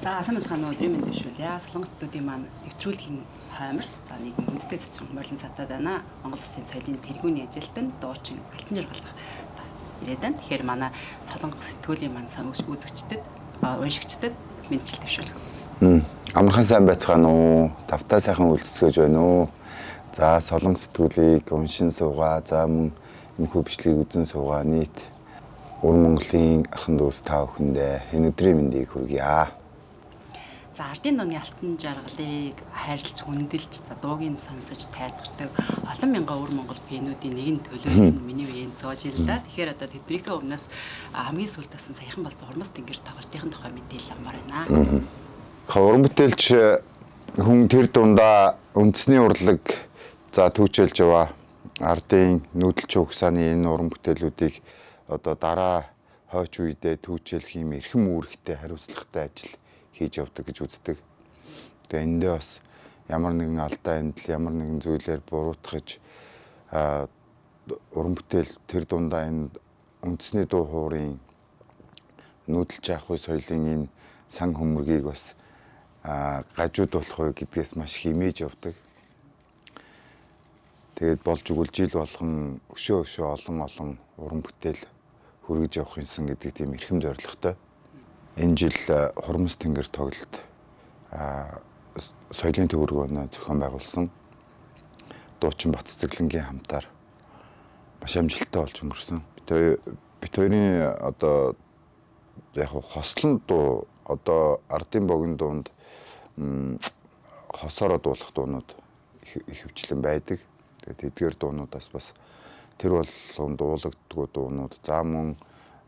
За асамс ханаа өдрийн мэнд бишүүлье. Солонгос студийн маань нэвтрүүлгийн хойморт за нэгэн үндэсний зочин Морлин Цатаад байна. Монгол Улсын соёлын тэргүүний ажилтан дуучин Алтан Жаргал ирээд байна. Тэгэхээр манай Солонгос сэтгүүлийн маань санууч үзэгчдэд уншигчдад мэдчил төвшүүлэх. Амархан сайн байцгаана уу? Тавтай сайхан үйлчлэгэж байна уу? За Солонгос сэтгүүлийг уншин суугаа. За мөн энэхүү бичлэгийг үзэн суугаа. Нийт Өр Монголын ахын дүүс та бүхэндээ энэ өдрийн мэндийг хүргье. За ардын дууны Алтан Жаргалыг хайрлаж хүндэлж дуугийн сонсож тайлбардаг олон мянган Өр Монгол фэнүүдийн нэгэн төлөөлөл нь миний үеийн зоож ил да. Тэгэхээр одоо тэднийхээ өмнөөс хамгийн сүүлд тасан саяхан болсон Урмас тэнгэр тоглолтын тухай мэдээлэл амар байна. Уран бүтээлч хүн тэр дундаа үндэсний урлаг за түүчэлж яваа ардын нүүдэлч угсааны энэ уран бүтээлүүдийг одоо дараа хойч үедээ түүчэлэх юм эрхэм үүрэгтэй хариуцлагатай ажил хийж явдаг гэж үздэг. Тэгээ эндээ бас ямар нэгэн алдаа эндэл ямар нэгэн зүйлээр буруутгаж уран бүтээл тэр дундаа энэ үндэсний дуу хоорын нүүдэлч ах уй соёлын энэ сан хөмөргийг бас гажуудуулах уу гэдгээс маш их имиж явдаг. Тэгээд болж игэл жил болгон өшөө олон уран бүтээл хүргэж явах юмсан гэдэг тийм эрхэм зорилготой. Энэ жил Хурмас тэнгэр тоглолт соёлын төвөргөөнөө зохион байгуулсан. Дуучин Батцэцэглэнгийн хамтаар маш амжилттай болж өнгөрсөн. Бид хоёрын одоо яг хослон дуу одоо ардын богино дуунд хосороо дуулах дуунууд их хвчлэн байдаг. Тэгээд эдгээр дуунуудаас бас тэр болгон дуулагддгүү дуунууд за мөн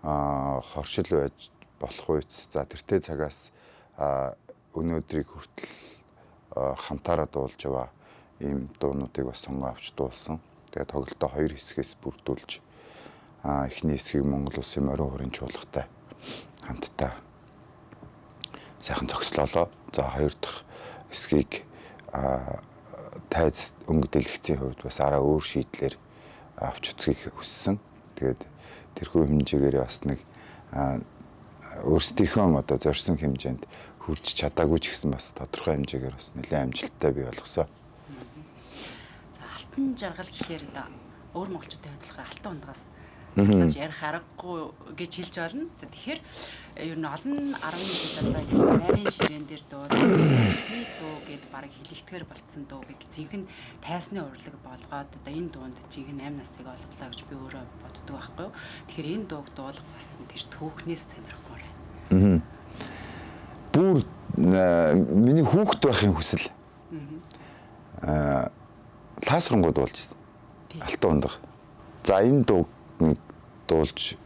хоршил байж болох үйц за тэртээ цагаас өнөөдрийг хүртэл хамтаараа дуулж яваа ийм дуунуудыг бас сонгоо авч дуулсан. Тэгээд тоглолтоо хоёр хэсгээс бүрдүүлж эхний хэсгийг Монгол Улсын морин хүрийн чуулгатай хамтдаа сайхан зогслоолоо. За хоёр дахь хэсгийг тайз өнгө дэлгэцийн хувьд бас арай өөр шийдлэр авч үзхийг хүссэн. Тэгээд тэрхүү хэмжээгээр бас нэг өөрсдийнхөө одоо зорьсон хэмжээнд хүрч чадаагүй ч гэсэн бас тодорхой хэмжээгээр бас нэлээд амжилттай бий болгосон. За Алтан Жаргал гэхээр өөр монголчуудын хувьд алтан ундгаас сарлаж ярих аргагүй гэж хэлж байна. За тэгэхээр ер нь олон 11 жилээр найрын ширээн дээр дуулсан дуу гэд бараг хэлэгдэхэр болцсон дуугийг зинхэн тайсны урлаг болгоод одоо энэ дуунд жинхэнэ 8 насыг олголоо гэж би өөрөө боддог байхгүй юу. Тэгэхээр энэ дууг дуулах бас тэр түүхнээс сонирхмоор байна. Бүр миний хүүхэд байхын хүсэл. Лаасрангууд дуулжсэн. Алтан ундаг. За энэ дууг дуулж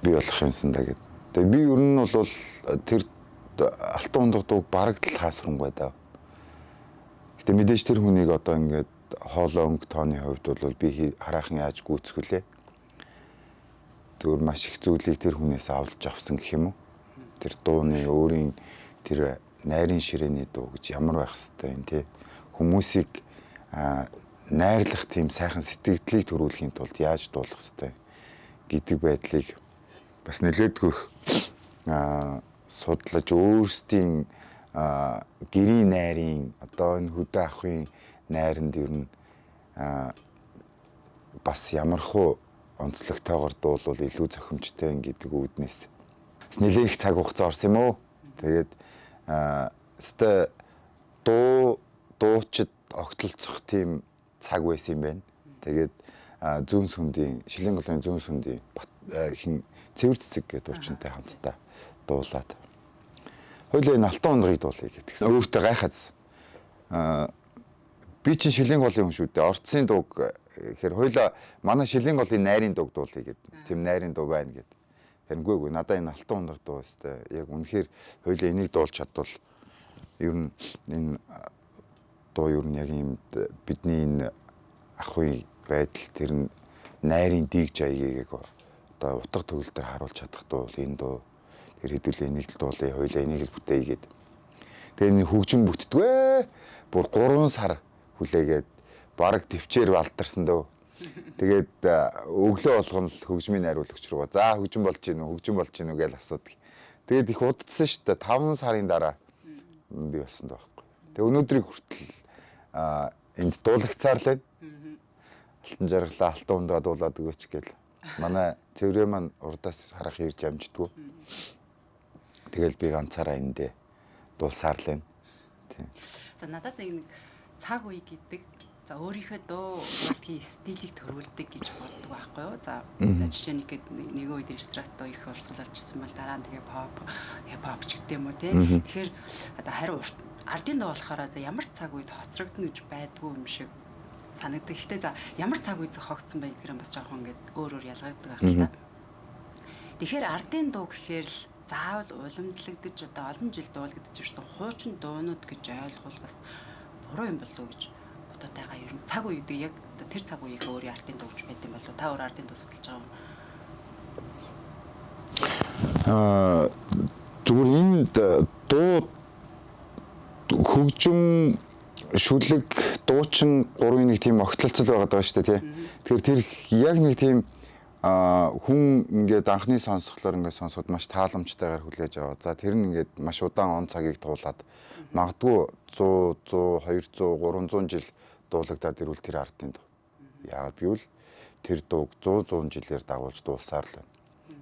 бий болох юмсан да гэдэг. Тэгээ би ер нь бол тэр алтан ундаг дууг бараг л хаасран байдаа. Гэтэ мэдээж тэр хүнийг одоо ингээд хоолой өнгө тооны хувьд бол би хараахан яаж гүйцэхвүлээ. Тэгвэр маш их зүйлийг тэр хүнээс авалж авсан гэх юм уу. Тэр дууны өөрийн тэр найрын ширээний дуу гэж ямар байх хэвтэй юм те. Хүмүүсийг найрлах тийм сайхан сэтгэлдлийг төрүүлэхийн тулд яаж дуулах хэвтэй гэдэг байдлыг бас нэлээдгүйх судлаж өөрсдийн гэрийн найрын одоо энэ хөдөө ахын найранд ер нь бас ямархуу онцлогтойгоор дуулвал илүү зохимжтой гэдэг үүднээс нэлээд их цаг хугацаа орсон юм уу. Тэгээд өстой дуучид огтлцох тийм цаг байсан юм байна. Тэгээд зүүн сүндийн Шилэн голын зүүн сүндийн хин цэвэр цэцэг гэдэг дуучинтай хамтдаа дуулаад хоёулаа энэ алтан ундгыг дуулъя гэдгсэн. Өөртөө гайхаадсан. Би чинь Шилэн голын хүн шүү дээ. Орцсын дууг гэхээр хоёулаа манай Шилэн голын найрын дууг дуулъя гэдэг. Тийм найрын дуу байна гэдэг. Харингүй надаа энэ алтан ундаг дуу өстэй. Яг үнэхээр хоёулаа энийг дуулж чадвал ер нь энэ дуу ер нь яг юм бидний энэ ахуй байдал тэр нь найрын дэг жаягийг одоо утга төгөл дээр харуулж чадах дуу энэ дуу тэр хэдүүлээ энийг л дуулъя хоёлаа энийг л бүтээе гэд. Тэгээ энэ хөгжим бүтдгвэ бүр 3 сар хүлээгээд бараг төвчээр балдарсан дөө. Тэгээд өглөө болгоно л хөгжмийн найруулагч руу за хөгжим болж гин үү гэж асуудаг. Тэгээд их удацсан шүү дээ. 5 сарын дараа би болсон таахгүй. Тэгээд өнөөдрийг хүртэл энд дуулагцаар л байна. Алтан жаргалаа алтан ундаа дуулаад өгөөч гэл. Манай цэврээ маань урдаас харах ирж амждгүү. Тэгэл би ганцаараа эндээ дуулсаар л байна. Тийм. За надад нэг цаг үе гэдэг за өөрийнхөө дуу урлагийн стилийг төрүүлдэг гэж боддог байхгүй юу? За жишээ нь нэг үед ресторантоо их урсгал авчихсан бол дараа нь тэгээ pop, hip-hop ч гэдэг юм уу тий. Тэгэхээр одоо хариу ардын дуу болохоор ямар цаг үед хоцрогдно гэж байдгүй юм шиг санагддаг. Гэхдээ за ямар цаг үед зохиогдсон байх гэх юм бас жоохон ингээд өөр ялгагддаг байх л та. Тэгэхээр ардын дуу гэхээр л заавал уламжлагдаж одоо олон жил дуулагдаж ирсэн хуучин дуунууд гэж ойлгол бас буруу юм болов уу гэж бодотойгаа ер нь цаг үе гэдэг яг тэр цаг үеийнхээ өөрийн ардын дууч байд юм болов уу? Та өөр ардын дуу судалж байгаа юм? Зүгээр энэ дуу хөгжим шүлэг дуучин 3-ын нэг тийм огтлолцол байгаад байгаа шүү дээ тий. Тэгэхээр тэр яг нэг тийм хүн ингээд анхны сонсголоор ингээд сонсоход маш тааламжтайгаар хүлээж аваа. За тэр нь ингээд маш удаан он цагийг туулаад магадгүй 100, 200, 300 жил дуулагдаад ирвэл тэр ардын дуу. Яагаад гэвэл тэр дууг 100 жилээр дагуулж дуулсаар л байна.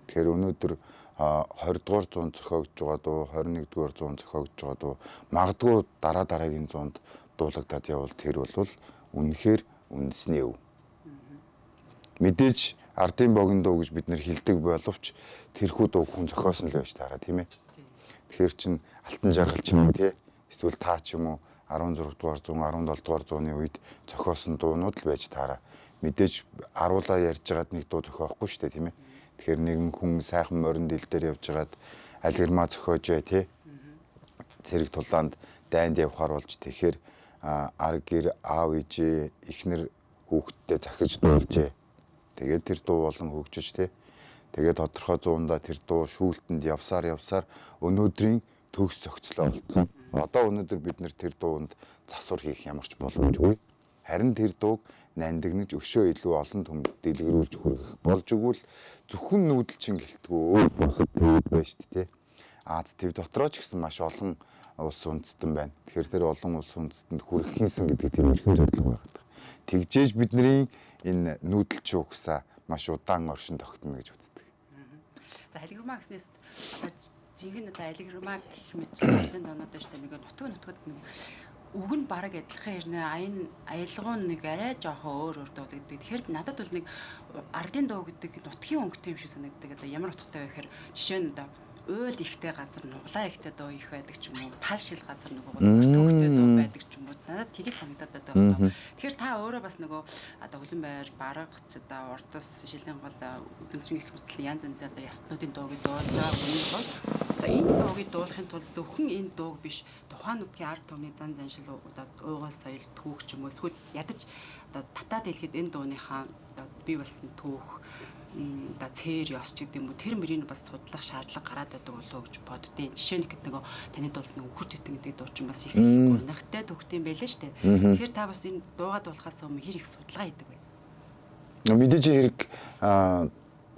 Тэгэхээр өнөөдөр 20 дугаар зуунд зохиогдож байгаа дуу, 21 дугаар зуунд зохиогдож байгаа дуу магадгүй дараагийн зуунд дуулагдаад явбал тэр бол үнэхээр үндэсний өв. Мэдээж ардын богино дуу гэж бид нэр хэлдэг боловч тэрхүү дууг хүн зохиосон л байж таараа тийм ээ. Тэгэхээр чин алтан жаргал ч юм уу тий эсвэл таа ч юм уу 16 дугаар зуун 17 дугаар зууны үед зохиосон дуунууд л байж таараа. Мэдээж аруулаа ярьж байгаад нэг дуу зохиохгүй шүү дээ тийм ээ. Тэгэхээр нэгэн хүн сайхан морин дил дээр явж байгаад алгирмаа зохиожээ тий. Цэрэг тулаанд дайнд явхаар болж тэгэхээр ар гэр аав ижээ ихнэр хүүхдтэй захиж дуулжээ. Тэгээд тэр дуу болон хөгжиж тий. Тэгээд тодорхой зуундаа тэр дуу шүүлтэнд явсаар өнөөдрийн төгс зохицлоо болсон. Одоо өнөөдөр бид нэр тэр дуунд засвар хийх ямар ч боломжгүй. Харин тэр дууг нандинаж өшөө илүү олон түмэнд дэлгэрүүлж хүргэх болж өгвөл зөвхөн нүүдэлчин гэлтгүү өөр босод төвд байна шүү дээ тий. Аз төв дотроо ч гэсэн маш олон улс үндэстэн байна. Тэгэхээр тэр олон улс үндэстэнд хүрэх хийсэн гэдэг тиймэрхүү зорилго байдаг. Тэгжээж бидний энэ нүүдэлч угсаа маш удаан оршин тогтно гэж үздэг. За алигрумаа гэснээс одоо жинхэнэ одоо алигрумаа гэх мэт ардын доонод байна шүү дээ. Нэг нутгад нэг үг нь бараг адилхан ирнэ. Аялгуун нэг арай жоохон өөр дуулагддаг. Тэгэхээр надад бол нэг ардын дуу гэдэг нутгийн өнгөтэй юм шиг санагддаг. Одоо ямар утгатай вэ гэхээр жишээ нь одоо уйл ихтэй газар нуглаа ихтэй дуу их байдаг ч юм уу, тал шил газар нөгөө төвхтэй дуу байдаг ч юм уу. Надад тгийж санагдаад байгаа. Тэгэхээр та өөрөө бас нөгөө одоо хөлөн байр, баргац одоо урдус, шилийн гол үзэмжин их мэтлэн янз янзын одоо ястнуудын дууг дуулж байгаа хүмүүс бол за энэ дуугийг дуулахын тулд зөвхөн энэ дууг биш тухайн нутгийн ард түмний зан заншил одоо уугуул соёл түүх ч юм уу эсвэл ядаж одоо татаад хэлэхэд энэ дууныхаа одоо бий болсон түүх да цээр ёс ч гэдэг юм уу тэр мөрийг бас судлах шаардлага гараад байдаг болов уу гэж боддیں۔ Жишээ нь гэдэг нөгөө таны дуулсан үхэр тэтэн гэдэг дуу чинь бас их гонхтой төгтөм байлаа шүү дээ. Тэгэхээр та бас энэ дуугаа дуулахаас өмнө хэр их судалгаа хийдэг вэ? Мэдээж хэрэг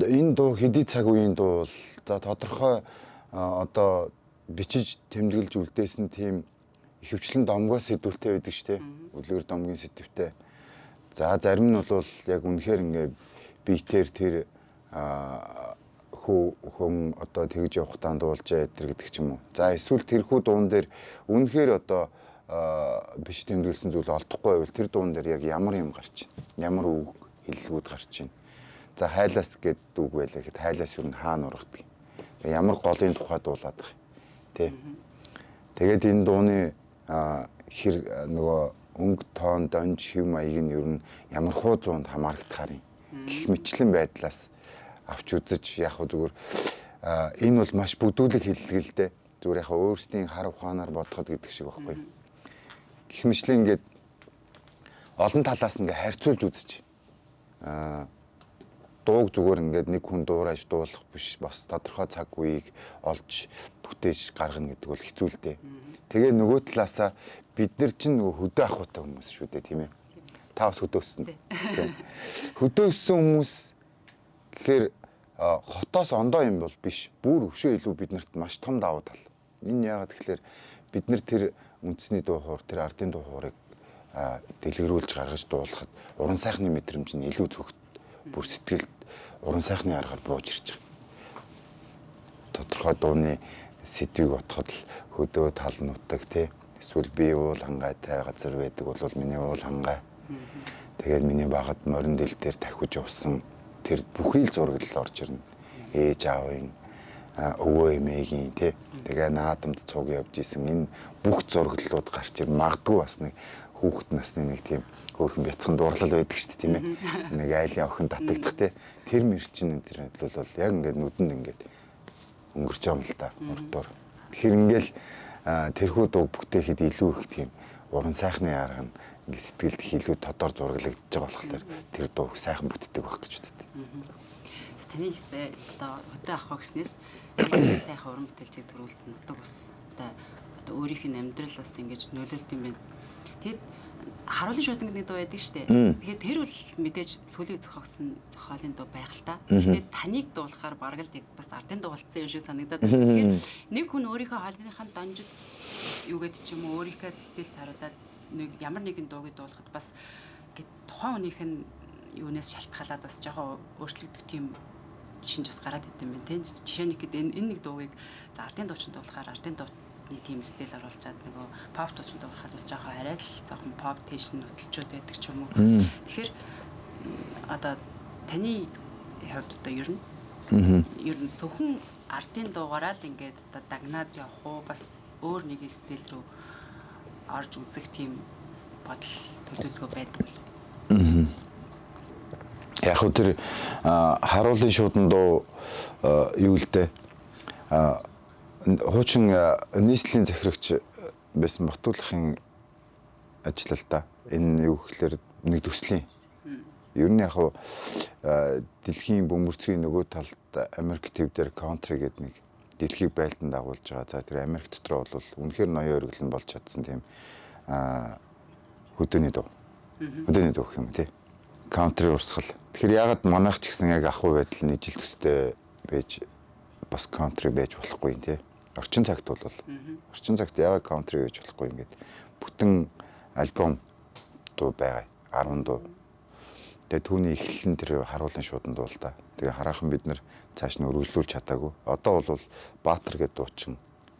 энэ дуу хэдий цаг үеийн дуу бол за тодорхой одоо бичиж тэмдэглэж үлдээсэн тийм ихэвчлэн домгоо сэдвүүртэй байдаг шүү дээ. Үлгэр домгийн сэдвтэй. За зарим нь бол яг үнэхээр ингээ биетээр тэр хүн одоо тэгж явахтаа дуулжээ гэдэг ч юм уу. За эсвэл тэрхүү дуун дээр үнэхээр одоо биш тэмдэглэсэн зүйл олдохгүй байвал тэр дуун дээр яг ямар юм гарч байна. Ямар үг хэллэгүүд гарч байна. За хайлаас гэдэг үг байлаа гэхэд хайлаас юу н хаана ургадаг. Ямар голын тухай дуулаад байгаа юм. Тэ. Тэгээд энэ дууны хэр нөгөө өнгө тоон донж хэв маяг нь ер нь ямар хуу зуунд хамаарагдахаар юм. Гэх мэтлэн байдлаас авч үзэж яг зүгээр энэ бол маш бүдүүлэг хэллэгэлтэй зүгээр яг өөрсдийн хар ухаанаар бодоход гэдэг шиг байхгүй. Гэх мэтлэн ингээд олон талаас нь ингээд харьцуулж үзэж дууг зүгээр ингээд нэг хүн дуурайж дуулах биш бас тодорхой цаг үеийг олж бүтээж гаргана гэдэг бол хэцүү л дээ. Тэгээ нөгөө талаасаа бид нар чинь нөгөө хөдөө ахуйтай хүмүүс шүү дээ тийм ээ. Та бас хөдөөссөн. Тийм. Хөдөөссөн хүмүүс гэхээр хотоос ондоо юм бол биш. Бүр өшөө илүү биднэрт маш том давуу тал. Энэ яагаад тэгэхээр бид нар тэр үндэсний дуу хоор, тэр ардын дуу хоорыг дэлгэрүүлж гаргаж дуулахад уран сайхны мэдрэмж нь илүү зөвхт бүр сэтгэлд уран сайхны аргаар бууж ирж байгаа. Тодорхой дууны сэдвийг бодоход л хөдөө тал нутаг тий эсвэл би уул хангайтай газар байдаг бол миний уул хангай. Тэгээд миний багад морин дэл дээр тахиж явсан тэр бүхий л зураг л орж ирнэ. Ээж аавын өвөө эмээгийн тий тэгээ наадамд цуг явж исэн энэ бүх зураглалууд гарч ир магадгүй бас нэг хүүхэд насны нэг тийм хөөрхөн бяцхан дурлал байдаг шүү дээ тийм ээ. Нэг айлын охин татагдах тий тэр мэрчин энэ тэр бол яг ингээд нүдэнд ингээд өнгөрч байгаа юм л та урдуур. Тэгэхээр ингээл тэрхүү дуу бүтээхэд илүү их тийм уран сайхны арга нь ингээд сэтгэлд их илүү тодор зураглагдж байгаа болохоор тэр дуу сайхан бүтдэг байх гэж боддог. Таны ихтэй одоо хөдөө авах гэснээс ямар сайхан уран бүтээлчийг төрүүлсэн нутаг ус одоо өөрийнх нь амьдрал бас ингэж нөлөөлт юм байна. Тэгэд харуулын шуудан гэдэг дуу байдаг шүү дээ. Тэгэхээр тэр бол мэдээж сүлийн зохиогсон зохиолын дуу байх л та. Гэхдээ таныг дуулахаар бараг л бас ардын дуу болцсон юм шиг санагдаад байна. Тэгэхээр нэг хүн өөрийнхөө хоолныхаа донжид юу гэдэг ч юм уу өөрийнхөө стилд харуулад нэг ямар нэгэн дууг дуулахад бас ингээд тухайн хүнийх нь юунаас шалтгаалаад бас жоохон өөрчлөгдөх тийм шинж бас гараад идэв юм байна. Тэ жишээ нэг гэдэг энэ нэг дуугийг за ардын дуучин дуулахаар ардын дууны тийм стил оруулчаад нөгөө pop дуучин дуулахаар бас жоохон арай л жоохон pop тейшн нөтөлчүүд байдаг ч юм уу. Тэгэхээр одоо таны хувьд одоо ер нь зөвхөн ардын дуугаараа л ингээд одоо дагнаад явах уу бас өөр нэг стил рүү орж үзэх тийм бодол төлөвлөгөө байдаг л. Яг хөө тэр харуулын шуудан дуу юу л дээ хуучин нийслэлийн захирагч байсан Батуулахын ажил л да. Энэ юу гэхээр нэг төслийн. Ер нь яг хөө дэлхийн бөмбөрцгийн нөгөө талд Америк төв дээр country гэдэг нэг дэлхийг байлдан дагуулж байгаа. За тэр Америк дотор бол үнэхээр ноён өргөлн болж чадсан тийм хөдөөний дуу. Хөдөөний дуу гэх юм тий. Country урсгал. Тэгэхээр ягаад манайх ч гэсэн яг ахуй байдал нь ижил төстэй байж бас country байж болохгүй юм тий. Орчин цагт бол орчин цагт ягаад country байж болохгүй ингээд бүтэн альбом дуу байгаа. 10 дуу. Тэгээ түүний эхлэл нь тэр харуулын шуудан дуу л да. Тэгээ хараахан бид нар цааш нь өргөжлүүлж чадаагүй. Одоо бол Баатар гэдэг дуучин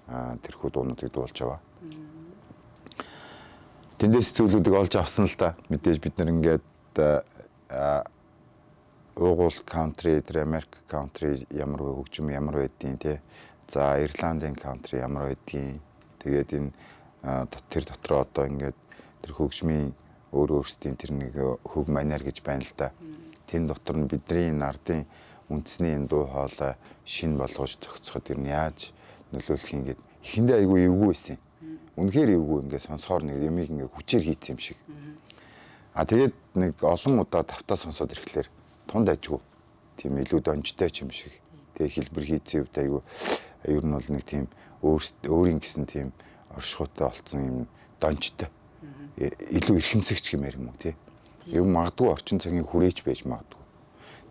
тэрхүү дуунуудыг дуулж аваа. Тэндээс зүйлүүдийг олж авсан л да. Мэдээж бид нар ингээд уугуул country, тэр Америк country ямар вэ хөгжим ямар байдгийг те. За Ирландын country ямар байдгийг. Тэгээд энэ тэр дотроо одоо ингээд тэр хөгжмийн өөр өөрсдийн тэр нэг хөг манер гэж байна л да. Тэн дотор нь бидний ардын үндэсний энэ дуу хоолой шин болгож зохицоход ер нь яаж нөлөөлөх юм гээд ихэндээ айгүй эвгүй байсан. Үнэхээр эвгүй ингээд сонсохоор нэг ямиг ингээд хүчээр хийцсэн юм шиг. Тэгээд нэг олон удаа тавтаа сонсоод ирэхлээр тунд ажгүй. Тийм илүү донжтой ч юм шиг. Тэгээ хэлбэр хийцээ үт айгүй ер нь бол нэг тийм өөрийн гэсэн тийм оршихуйтай болцсон юм донжтой. Илүү эрхэмсэгч гэмээр юм уу тий. Юм магадгүй орчин цагийн хүрээч байж магадгүй.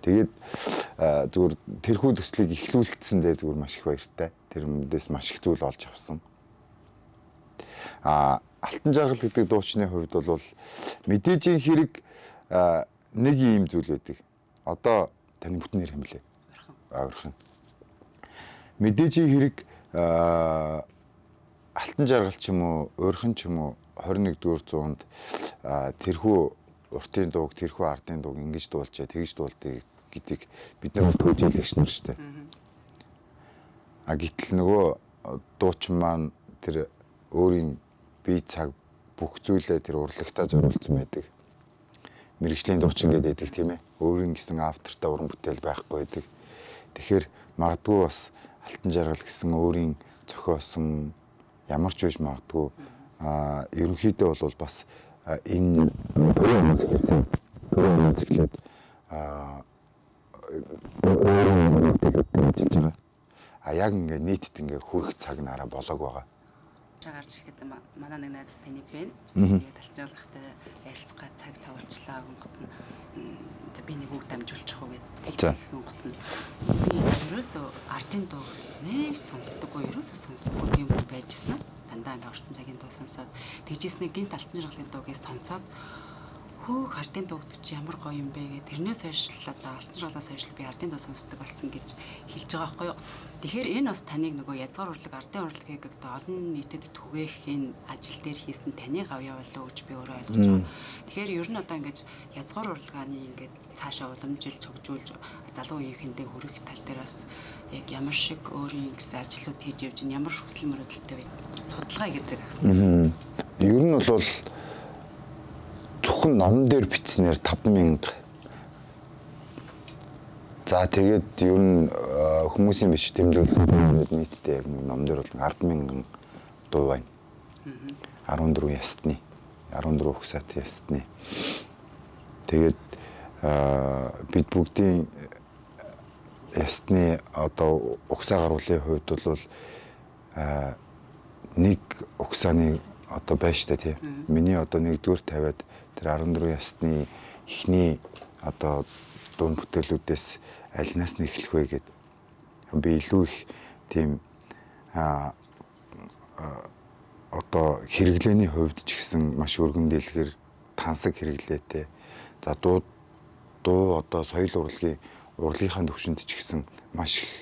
Тэгээд зүгээр тэрхүү төслийг эхлүүлсэн дээ зүгээр маш их баяртай. Тэр юмдээс маш их зүйл олж авсан. Алтан жаргал гэдэг дуучны хувьд бол мэдээжийн хэрэг нэг юм зүйл байдаг. Одоо таны бүтэн нэр хэмлээ. Ойрхон. Мэдээжийн хэрэг алтан жаргал ч юм уу, ойрхон ч юм уу 21-р зуунд тэрхүү уртын дууг, тэрхүү ардын дууг ингэж дуулжээ, тэгж дуулдаг гэдгийг бид нар бол төвжийлэгч нар шүү дээ. Гэтэл нөгөө дуучин маань тэр өөрийн бие цаг бүх зүйлээ тэр урлагтаа зориулсан байдаг. Мэргэжлийн дуучин гэдэг тийм ээ. Өөрийн гэсэн автортай уран бүтээл байхгүй байдаг. Тэгэхээр магадгүй бас алтан жаргал гэсэн өөрийн зохиосон ямар ч үж магадгүй ерөнхийдөө бол бас энэ төрийн музиклээд өөрийн мэдээлэлд ажиллаж байгаа. Яг ингээд нийтэд ингээд хүрэх цаг нараа болоог байгаа. гарч ирэхэд манай нэг найз таны бэн. Тэгээд алчлагтай ярилцгаа цаг тавуулчлаа гот нь би нэг үг дамжуулчих уу гэдэг гот нь. Ерөөсөө ардын дуу нэг сонсдоггүй, ерөөсөө сонсдоггүй юм байжсэн. Дандаа ингээ ортон цагийн дуу сонсоод тэгжсэн гинт алтан жаргалын дуугийг сонсоод хөөх ардын дуугт чи ямар гоё юм бэ гэх тэрнээс хойш одоо алтан жаргалаас хойш би ардын дуу сонсдог болсон гэж хэлж байгаа байхгүй юу. Тэгэхээр энэ бас таныг нөгөө язгаар урлаг ардын урлагийг одоо олон нийтэд түгээх энэ ажил дээр хийсэн таны гавьяа болов уу гэж би өөрөө ойлгож байгаа. Тэгэхээр ер нь одоо ингэж язгаар урлагааны ингээд цаашаа уламжилж хөгжүүлж залуу үеийнхэндээ хүрэх тал дээр бас яг ямар шиг өөрийн гэсэн ажлууд хийж явж байна, ямар хүсэл мөрөөдөлтэй вэ? Судалгаа гэдэг гэсэн. Ер нь бол зөвхөн ном дээр бичснээр 5,000. За тэгээд ер нь хүмүүсийн биш тэмдэглэл нийтдээ яг ном дээр бол 10,000 дуу байна. 14 ястны, 14 угсаатын ястны. Тэгээд бид бүгдийн ястны одоо угсаа гаргуулын хувьд бол нэг угсааны одоо байж та тий. Миний одоо нэгдүгээр тавиад тэр 14 ясны ихний одоо дуун бүтээлүүдээс альнаас нь эхлэх вэ гэд би илүү их тийм одоо хэрэглээний хувьд ч гэсэн маш өргөн дэлгэр тансаг хэрэглээтэй. За дуу одоо соёл урлагийнхаа төвшөнд ч гэсэн маш их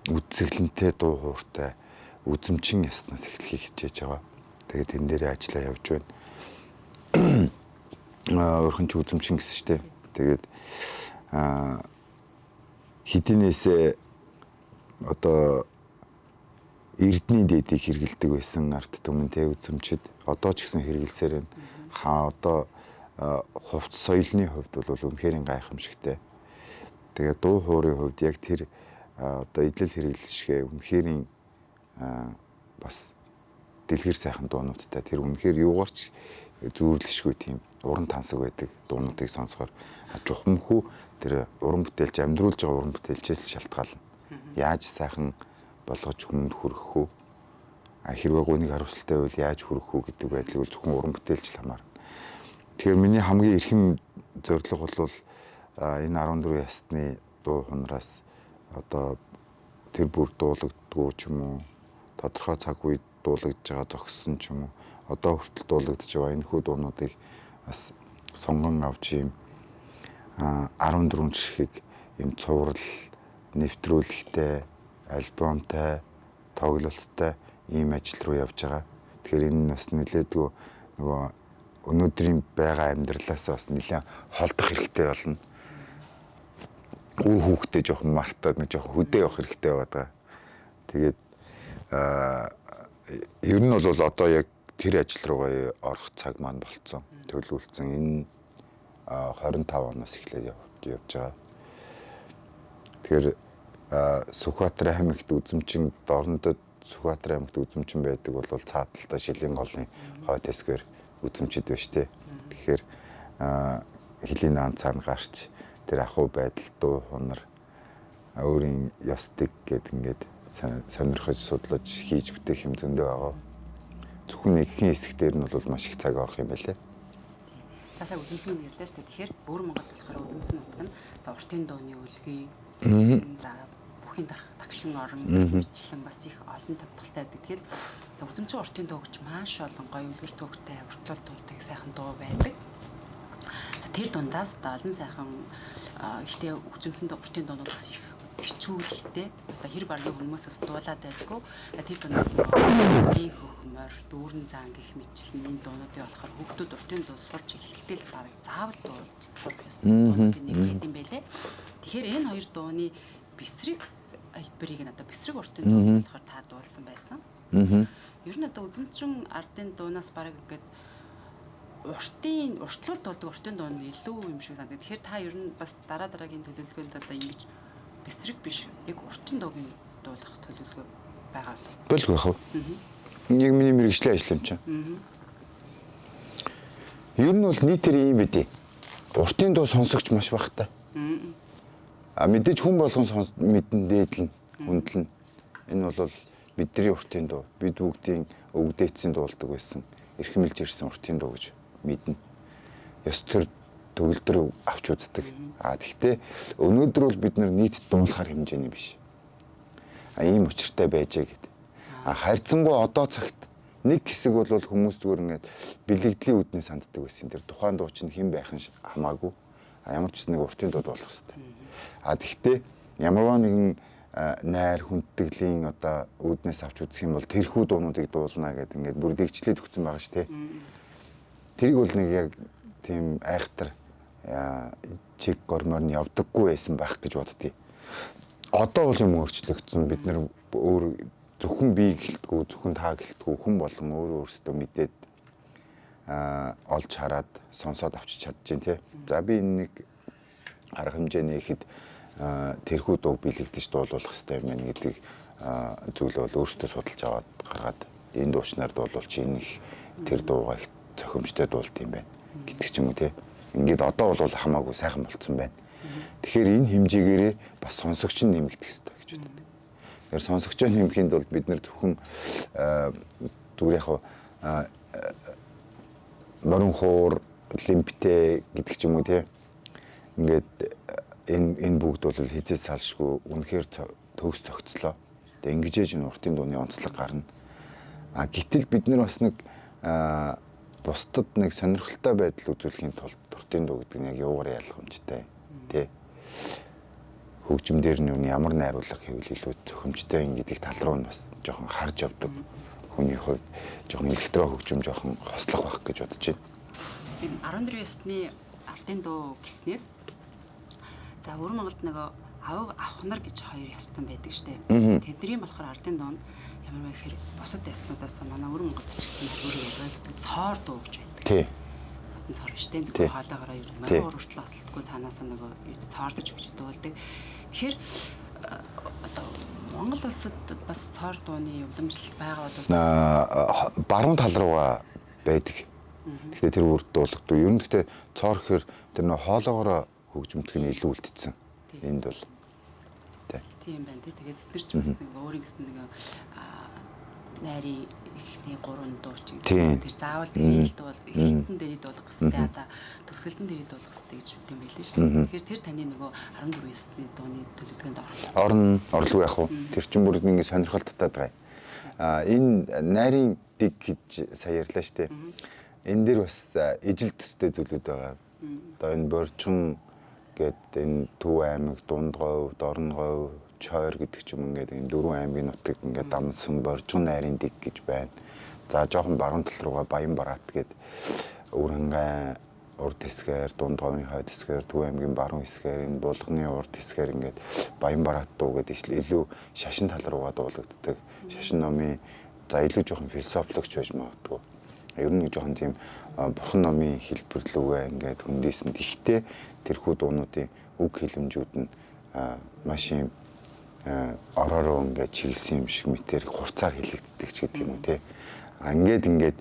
үдцэглэнтэй дуу хууртай үзэмчин яснаас эхлэхийг хичээж байгаа. Тэгээд тэн дээрээ ажиллаа явж байна. Өөрхөн ч үзэмчин гэсэн штэ. Тэгээд хэдийнээсээ одоо эрдний дэдийг хэрэгэлдэг байсан арт түмэнтэй үзэмчид одоо ч гэсэн хэрэгэлсээр байна. Одоо хувц соёлны хувьд бол үнэхээр гайхамшигтай. Тэгээд дуу хуурын хувьд яг тэр одоо идэл хэрэглэшгээ үнэхээр бас дэлгэр сайхан дуунуудтай тэр үнэхээр юугаарч зүүрлэшгүй тийм уран тансаг байдаг дуунуудыг сонсохоор чухамхүү тэр уран бүтээлч амьдруулж байгаа уран бүтээлчээс шалтгаална. Яаж сайхан болгож хүмүүнд хүргэх үү? Хэрвээ гүнийг хариуцлагатай байвал яаж хүргэх үү гэдэг байдлыг бол зөвхөн уран бүтээлч л хамаарна. Тэгэхээр миний хамгийн эрхэм зорилго бол энэ 14 ястны дуу хунараас одоо тэр бүр дуулагддгүй ч юм уу тодорхой цаг үед дуулагдж байгаа зогссон ч юм уу одоо хүртэл дуулагдж байгаа энэ хүү дуунуудыг бас сонгон авч юм 14 ширхэг юм цуврал нэвтрүүлэгтэй альбомтай тоглолттой ийм ажил руу явж байгаа. Тэгэхээр энэ нь бас нэлээдгүй нөгөө өнөөдрийн байгаа амьдралаас бас нэлээд холдох хэрэгтэй болно. Үр хүүхдээ жоохон мартаад нэг жоохон хөдөө явах хэрэгтэй байгаа. Тэгээд ер нь бол одоо яг тэр ажил руугаа орох цаг маань болцсон. Төлөвлөсөн энэ 25 оноос эхлээд явж байгаа. Тэгэхээр Сүхбаатар аймагт үзэмчин дорнодод Сүхбаатар аймагт үзэмчин байдаг бол цааталтаа Шилийн голын хойд хэсгээр үзэмчид байна шүү дээ. Тэгэхээр Хилийн наан цаана гарч тэр ахуй байдал дуу хунар өөрийн ястик гэд ингээд сонирхож судлаж хийж бүтээх юм зөндөө байгаа. Зөвхөн нэгэн хэсэг дээр нь бол маш их цаг орох юм байлээ. Тасаа үзэмцэн нэрлээ шүү дээ. Тэгэхээр өөр Монголд болохоор үзэмцэн утга нь за уртын дууны үлгий за бүхийн тагшин орон мэтлэн бас их олон татгалтай байдаг. Тэгэхээр за үзэмцэн уртын дуу гэж маш олон гоё үлгэр төгтэй уртлал дуулдаг сайхан дуу байдаг. За тэр дундаас олон сайхан ихтэй үзэмцэн уртын дуунууд бас их хичүүлтэй. Одоо хэр баргийн хүмүүсээс дуулаад байдгүй. Тэр дунд ий хөхмөр, дүүрэн заан гэх мэтлэн энэ дуунуудыг болохоор хүүхдүүд уртын дуу сурч эхлэхдээ л бараг заавал дуулж сурах ёстой. Нэг хэд юм байлээ. Тэгэхээр энэ хоёр дууны бэсрэг альберийг нь одоо бэсрэг уртын дуу болохоор та дуулсан байсан. Ер нь одоо үзэмчин ардын дуунаас бараг ингээд уртлал дуулдаг уртын дуу нь илүү юм шиг санагдав. Тэгэхээр та ер нь бас дараагийн төлөвлөгөөнд одоо ингэж бэсрэг биш яг уртын дуугийн дуулах төлөвлөгөө байгаа л. Болгүй яах вэ? Нэг миний мэргэжлийн ажил юм чинь. Ер нь бол нийтээр ийм байдیں۔ Уртын дуу сонсогч маш багтай. Мэдээж хүн болгон мэдэн дээдлэн, хүндлэн. Энэ бол бидний уртын дуу, бид бүгдийн өвгдээцийн дуулдаг байсан. Эрхэмлж ирсэн уртын дуу гэж мэднэ. Ёс төр төгөлдөр авч үздэг. Тэгтээ өнөөдөр бол бид нар нийт дуулахар хэмжээний биш. Ийм учиртай байжээ гэдэг. Харьцангуй одоо цагт нэг хэсэг бол хүмүүс зүгээр ингээд бэлэгдлийн үүднээ санддаг байсан. Тэр тухайн дуу чинь хэн байх нь хамаагүй. Ямар ч нэг уртын дуу болох хэрэгтэй. Тэгтээ ямарваа нэгэн найр хүндтгэлийн одоо үүднээс авч үзэх юм бол тэрхүү дуунуудыг дуулна гэдэг ингээд бүр дэгчлээд өгсөн байгаа шүү, тэ. Тэрийг бол нэг яг тийм айхтар чиг гормоор нь явдаггүй байсан байх гэж боддгийг. Одоо бол юм өөрчлөгдсөн. Бид нар өөр зөвхөн би гэлтгүү, зөвхөн та гэлтгүү хүн болгон өөрөөсөө мэдээд олж хараад сонсоод авчиж чадчихээн, тий. За би энэ нэг арга хэмжээний ихэд тэрхүү дуу бэлэгдэж дуулуулах хэрэгтэй юм байна гэдэг зүйл бол өөртөө судалж аваад гаргаад энэ дуучнаар дуулуулж энэ их тэр дуугаа их цохимжтой дуулт юм байна гэдэг ч юм уу, тий. Ингээд одоо бол хамаагүй сайхан болцсон байна. Тэгэхээр энэ хэмжээгээрээ бас сонсогч нь нэмэгдэх хэрэгтэй гэж боддог. Тэгэхээр сонсогчоо нэмэхэд бол бид нэр зөвхөн зүгээр яг морин хуур, лимптэй гэдэг ч юм уу, тий. Ингээд энэ бүгд бол хизээс салшгүй үнэхээр төгс цогцлоо. Тэгээ ингэж ээж энэ уртын дууны онцлог гарна. Гэтэл бид нар бас нэг бусдад нэг сонирхолтой байдал үзүүлэхийн тулд уртын дуу гэдэг нь яг юугаар ялгамжтай, тий. Хөгжим дээр нь ямар найруулга хийвэл илүү зөвхөмжтэй гэдэг тал руу нь бас жоохон харж явдаг. Хүний хувьд жоохон электро хөгжим жоохон хослох байх гэж бодож байна. Тийм 14 ясны ардын дуу гиснээс за өвөр Монголд нөгөө авах нар гэж хоёр ястан байдаг штэ. Тэдний болохоор ардын дуу нь ямар вэ гэхээр бусад ястнуудаас манай өвөр Монголд ч гэсэн өөрөөр ялгаадаг цоор дуу гэж байдаг. Тий. Хатан цоор штэ. Зөвхөн хоолоогоороо ер нь морин хүртэл ослтгүй цаанаасаа нөгөө цоордож өгч дуулдаг. Тэгэхээр одоо Монгол улсад бас цоор дууны уламжлалт байгаа бол баруун тал руугаа байдаг. Тэгэхээр тэр үрд дуулагдав. Ер нь гэхдээ цоор гэхээр тэр нөө хоолоогоороо хөгжмөдөх нь илүү үлдсэн. Энд бол тийм байна тий. Тэгээд бид нар ч бас нэг өөрийн гэсэн нэг найрын ихний 3 дуу чинь тэр заавал дээрээ дуу эхлэлтэн дээрээ дуулах хэвээр одоо төгсгөлтөн дээрээ дуулах хэвээр гэж үт юм байлээ шүү дээ. Тэгэхээр тэр таны нөгөө 14 ясны дууны төлөвлөгөөнд орлого яах вэ? Тэр чинь бүр ингэ сонирхол татаад байгаа. Энэ найрын дэг гэж сая ярьлаа шүү дээ. Энэ дээр бас ижил төстэй зүйлүүд байгаа. Одоо энэ борчин гээд энэ Төв аймаг, Дундговь, Дорнговь, Чойр гэдэг ч юм ингээд энэ 4 аймгийн нутаг ингээд дамсан борчин найрын дэг гэж байна. За жоохон баруун тал руугаа Баян Бараат гээд Өрөнгай урд хэсгээр, Дундговын хойд хэсгээр, Төв аймгийн баруун хэсгээр, энэ Булганы урд хэсгээр ингээд Баян Бараат дуу гэдэг илүү шашин тал руугаа дуулагддаг. Шашин номын за илүү жоохон философиологч байж магадгүй. Ер нь жоохон тийм бурхан номын хэлбэрлүүгээ ингээд хөндийсэн. Тэгтээ тэрхүү дуунуудын үг хэлэмжүүд нь маш юм ороороо ингээд чиглэсэн юм шиг мэтэр хурцаар хэлэгддэг ч гэдэг юм уу, те. Ингээд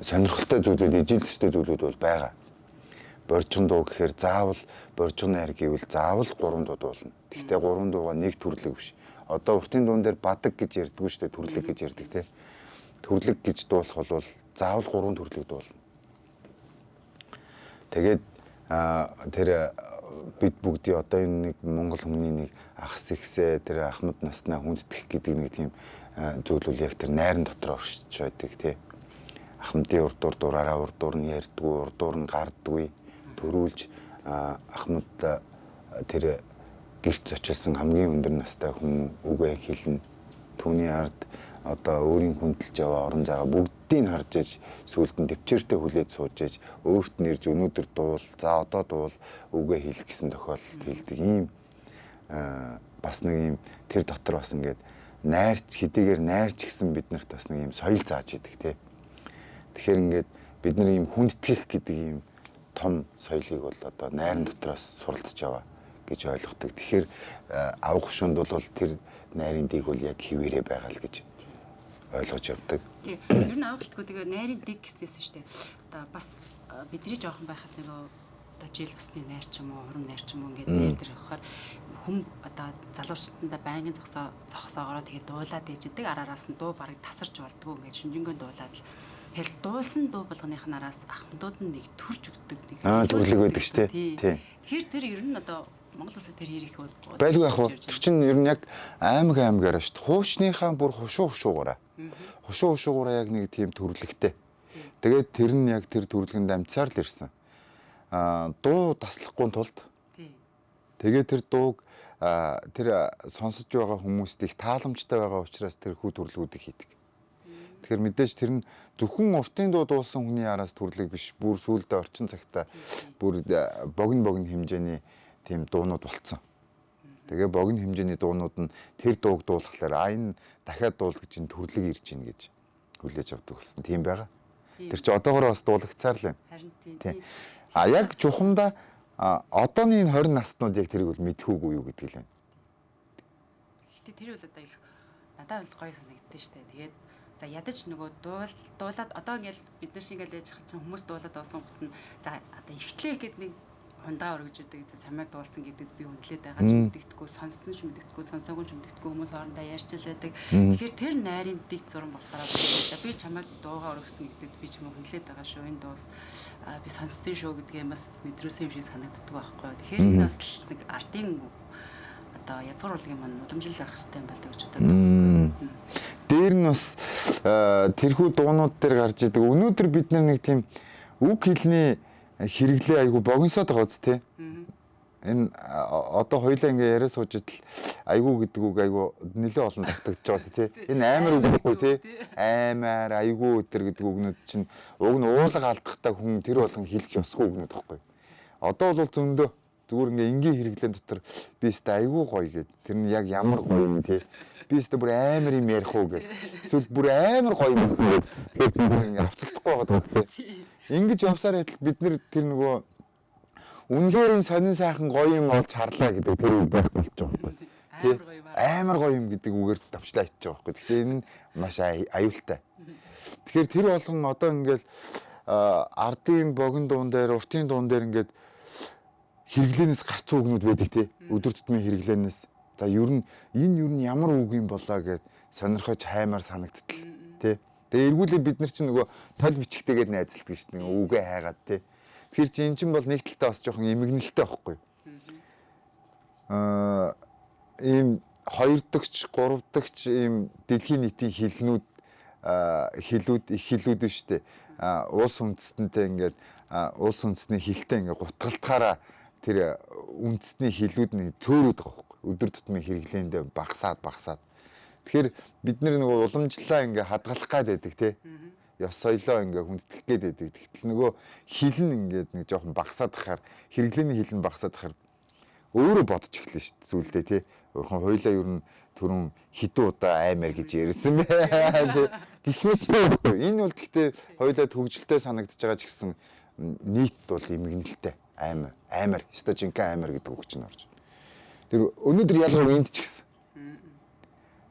сонирхолтой зүйлүүд, ижил төстэй зүйлүүд бол байгаа. Борчин дуу гэхээр заавал борчин найр гэвэл заавал 3 дуу дуулна. Тэгтээ 3 дууга нэг төрлөг биш. Одоо уртын дуун дээр бадаг гэж ярьдгүй шүү дээ, төрлөг гэж ярьдаг, те. Төрлөг гэж дуулах бол заавал 3 төрлөг дуулна. Тэгээд тэр бид бүгдийн одоо энэ нэг монгол хүмүүний нэг ахс ихсээ тэр ахмад наснаа хүнддэх гэдэг нэг тийм зүйл үл яг тэр найран дотор оршиж байдаг, тий. Ахмадын урдуур дураараа урдуур нь ярьдгүй, урдуур нь гардгүй, төрүүлж ахмад тэр гэрт зочилсон хамгийн өндөр настай хүн үгээ хэлнэ. Түүний ард одоо өөрийн хүндэлж яваа орон зайгаа бүгдийг харж иж сүулт нь төвчээртэй хүлээж сууж иж өөрт нь ирж өнөөдөр дуул, за одоо дуул үгээ хэлэх гэсэн тохиолдолд хэлдэг. Ийм бас нэг юм тэр дотор бас ингээд найрч хэдийгээр найрч гэсэн биднэрт бас нэг юм соёл зааж идэг, тий. Тэгэхээр ингээд бид нар ийм хүндэтгэх гэдэг ийм том соёлыг бол одоо найран дотроос суралцж яваа гэж ойлгодог. Тэгэхээр авах шунд бол тэр найрын дэг бол яг хിവэрэ байгаа л гэж ойлгож явдаг. Тийм. Ер нь авалтгүй тэгээ найрын дэг гэснээс шүү дээ. Одоо бас бидний жоохон байхад нөгөө одоо жил усны найр ч юм уу, урам найр ч юм уу ингээд найр дээр явахаар хүм одоо залуучуудаа байнгын зогсоогоороо тэгээд дуулаад ээждэг араараас нь дуу барыг тасарч болдгоо ингээд шүнжэнгөө дуулаад л тэгэл дуулсан дуу болгоных нараас ахмадууд нь нэг төрж өгдөг нэг төрлөг байдаг шүү дээ. Тэгэхээр тэр ер нь одоо Монгол улсад тэр ирэх бол байлгүй яах вэ? Тэр чинь ер нь яг аймагаараа шүү дээ. Хуучныхаа бүр хушуугаараа. Хушуугаараа яг нэг тийм төрлөгтэй. Тэгээд тэр нь яг тэр төрлөгэнд амцаар л ирсэн. Дуу таслахгүй тулд тэгээд тэр дууг тэр сонсож байгаа хүмүүст их тааламжтай байгаа учраас тэр хүү төрлөгүүдийг хийдэг. Тэгэхээр мэдээж тэр нь зөвхөн уртын дуу дуулсан хүний араас төрлөг биш, бүр сүүлдээ орчин цагтаа бүр богино хэмжээний тийм дуунууд болцсон. Тэгээ богино хэмжээний дуунууд нь тэр дууг дуулахлаар энэ дахиад дуул гэж төрлөг ирж гин гэж хүлээж авдаг болсон. Тийм байгаа. Тэр чи одоогоор бас дуулагцаар л байна. Харин тийм. Яг чухамдаа одооний 20 наснууд яг тэрийг бол мэдхүүгүй юу гэдэг л байна. Гэхдээ тэр бол одоо их надад бол гоё санагддаг шүү дээ. Тэгээд за ядаж нөгөө дуулаад одоо ингээл бид нар шиг ингээл яаж хах чинь хүмүүс дуулаад авсан гут нь за одоо ихтлээ гэхэд нэг хундаа өргөж идэг за чамайг дуулсан гэдэг би үнэлээд байгаа ч мэддэгдэхгүй сонссон ч мэддэгдэхгүй сонсоогүй ч мэддэгдэхгүй хүмүүс хоорондоо ярьж л байдаг. Тэгэхээр тэр найрын дэг зураг болохоор за би чамайг дуугаа өргөсөн гэдэгт би ч юм үнэлээд байгаа шүү. Энэ дуус би сонссон шүү гэдгээ бас мэдрүүлсэн юм шиг санагддаг байхгүй. Тэгэхээр энэ бас нэг ардын одоо язгуур урлагийн маань уламжлал авах хэрэгтэй юм байна гэж боддог. Дээр нь бас тэрхүү дуунууд дээр гарч идэг. Өнөөдөр бид нэг тийм үг хэлний хэрэглээ айгу богиносоод байгаа үст те. Энэ одоо хоёлаа ингээ яриа сууж идэл айгу гэдэг үг айгу нэлээд олон давтагдж байгаас те. Энэ амар үг гэхгүй те. Аймаар айгу өтер гэдэг үгнүүд чинь уг нь уулга алдахтаа хүн тэр болгон хэлэх ёсгүй үгнүүд байхгүй. Одоо бол зөндөө зүгээр ингээ энгийн хэрэглэн дотор би өстө айгу гоё гэд. Тэр нь яг ямар гоё юм те. Би өстө бүр амар юм ярих уу гэл. Эсвэл бүр амар гоё юм гэд. Тэгэхээр ингээ авцалтахгүй байгаа те. Ингэж явсаар байтал бид нэр тэр нөгөө үнэхээр сонин сайхан гоё юм олж харлаа гэдэг тэр үг байх болж байгаа байхгүй. Амар гоё юм гэдэг үгээр давчлаа ичж байгаа байхгүй. Тэгэхээр энэ маш аюултай. Тэгэхээр тэр болгон одоо ингээл ардын богино дуун дээр, уртын дуун дээр ингээд хэрэглэнээс гарцсан үгнүүд байдаг тий. Өдөр тутмын хэрэглэнээс. За ер нь энэ ямар үг юм болоо гэд сонирхож хаймаар санагдтал тий. Тэгээ эргүүлээ бид нар чинь нөгөө тол бичгтэйгээд найзалдаг шүү дээ. Үгээ хайгаад тий. Тэгэхээр чи эн чинь бол нэг талтай бас жоохон эмгэнэлтэй байхгүй. Ийм хоёр дахьч, гурав дахьч ийм дэлхийн нийтийн хилнүүд их хилүүд биш үү? Улс үндэстэнтэй ингээд улс үндэстний хилтэй ингээд гутгалтахаараа тэр үндэстний хилүүд нь цөөрөд байгаа байхгүй. Өдөр тутмын хэрэглээндээ багасаад. Тэгэхээр бид нөгөө уламжлалаа ингээ хадгалах гад байдаг тий. Ёс соёлоо ингээ хүндэтгэх гээд байдаг. Тэгтэл нөгөө хил нь ингээд нэг жоохон багасаад ахаар хэрэглээний хил нь багасаад ахаар өөрөө бодож эхлэв шүү дээ зүйлдээ тий. Өөрхөн хоёлаа ер нь түрүүн хитэн удаа аймаар гэж ярьсан бай. Гэхдээ энэ бол гэхдээ хоёлаа төгжөлтэй санагдаж байгаа ч гэсэн нийт бол эмгэнэлтэй аймаар. Өстой жинхэнэ аймаар гэдэг үг чинь орж. Тэр өнөөдөр ялгаар энд ч гэсэн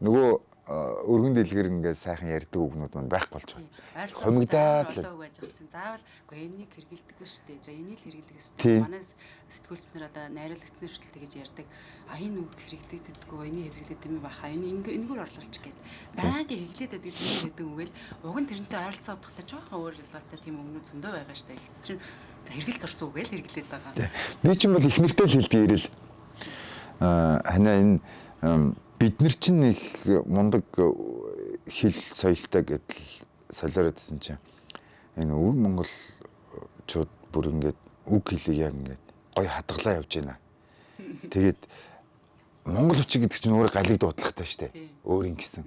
нөгөө өргөн дэлгэр ингээд сайхан ярьдаг үгнүүд маань байхгүй болж байгаа. Хомигдаад л байж байгаа чинь заавал үгүй энийг хэрэгэлдэггүй шүү дээ. За энийг л хэрэглэх ёстой. Манай сэтгүүлчнэр одоо найруулагчнэр хүртэл тэгэж ярьдаг. Энэ үг хэрэглэгддэггүй, энийг хэрэглээд юм баха. Энэгээр орлуулчих гээд. Байнга хэрэглээд байдаг юм гэдэг үгээл уг нь тэрнтэй ойролцоо удахтай жоохон өөр ялгаатай тийм үгнүүд зөндөө байгаа шүү дээ. Их чинь хэрэгэл зурсан үгээл хэрэглээд байгаа. Би чинь бол их нэртэй л хэлдэг ирэл. Ханаа энэ бид нар чинь нэг мундаг хэл соёлтой гэдэл солиородсэн чинь энэ өвөр монголчууд бүр ингээд үг хэлийг яг ингээд гоё хадгалаа явж байна. Тэгээд монгол хүчиг гэдэг чинь өөрөө галиг дуудлагатай шүү дээ. Өөрийн гэсэн.